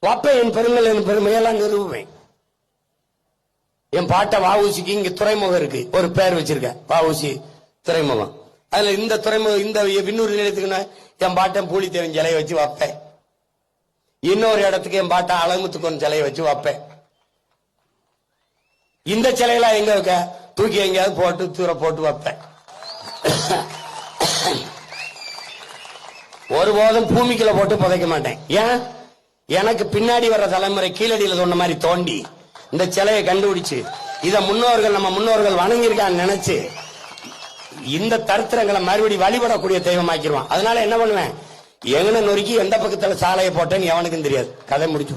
வைப்பேன். என் பெருமைகள் என் பெருமையெல்லாம் நிறுவுவேன். என் பாட்ட வஉசிக்கு இங்க துறைமுகம் இருக்கு, ஒரு பேர் வச்சிருக்கேன், வஉசி துறைமுகம். அதுல இந்த துறைமுகம் இந்த விண்ணூர் நிலையத்துக்கு என் பாட்டன் பூலித்தேவன் சிலையை வச்சு வைப்பேன். இன்னொரு இடத்துக்கு என் பாட்டன் அழகுத்துக்கொன் சிலையை வச்சு வைப்பேன். இந்த சிலையெல்லாம் எங்க வைக்க, தூக்கி எங்கேயாவது போட்டு தூர போட்டு வைப்பேன். ஒருபோதும் பூமிக்குள்ள போட்டு புதைக்க மாட்டேன். ஏன்? எனக்கு பின்னாடி வர்ற தலைமுறை கீழடியில சொன்ன மாதிரி தோண்டி இந்த சிலையை கண்டுபிடிச்சு இத முன்னோர்கள் நம்ம முன்னோர்கள் வணங்கியிருக்கான்னு நினைச்சு இந்த தரித்திரங்களை மறுபடி வழிபடக்கூடிய தெய்வமாக்கிடுவான். அதனால என்ன பண்ணுவேன், எங்கன நொறுக்கி எந்த பக்கத்துல சாலையை போட்டேன்னு எவனுக்கும் தெரியாது. கதை முடிச்சு.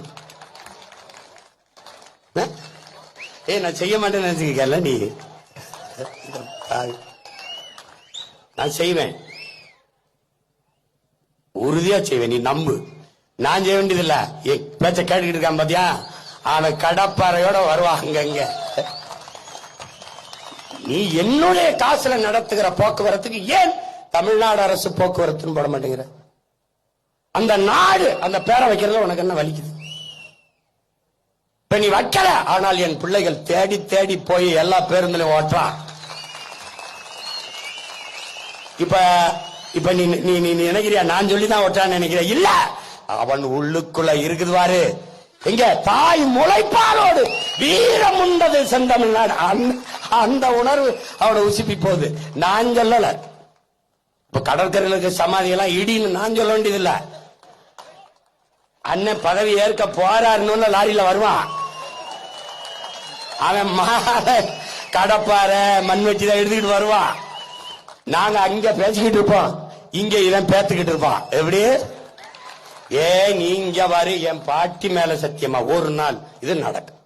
நான் செய்ய மாட்டேன்னு நினைச்சுக்கல நீ. நான் செய்வேன், உறுதியா செய்வேன், நீ நம்பு. நான் செய்ய வேண்டியதில்ல, பேச்ச கேட்டுக்கிட்டு இருக்கான் பாத்தியா, ஆனா கடப்பாறையோட வருவாங்க. நீ என்னுடைய காசுல நடத்துகிற போக்குவரத்துக்கு ஏன் தமிழ்நாடு அரசு போக்குவரத்துன்னு போட மாட்டேங்கிற? அந்த நாடு அந்த பேரை வைக்கிறதுல உனக்கு என்ன வலிக்குது? இப்ப நீ வைக்கல, ஆனால் என் பிள்ளைகள் தேடி தேடி போய் எல்லா பேருந்துலையும் ஓட்டுறான். இப்ப இப்ப நீ நீ நீ நினைக்கிறியா நான் சொல்லிதான் ஓட்டான்னு நினைக்கிற? இல்ல, அவன் உள்ளுக்குள்ள இருக்குது பாரு. எங்க தாய் முளைப்பாலோடு வீரம் உண்டது செந்தமிழ்நாடு. அந்த உணர்வு அவனை உசுப்பி போகுது. நான் சொல்லல. இப்ப கடற்கரைகளுக்கு சமாதி எல்லாம் இடின்னு நான் சொல்ல வேண்டியதில்லை. அண்ணன் பதவி ஏற்க போறாருன்னு லாரியில வருவான். அவன் மாலை கடப்பாறை மண்வெட்டி தான் எடுத்துக்கிட்டு வருவான். நாங்க அங்க பேசிக்கிட்டு இருப்போம், இங்க இவன் பேத்துக்கிட்டு இருப்பான். எப்படி? நீங்க பாரு, என் பாட்டி மேல சத்தியமா ஒரு நாள் இது நடக்கும்.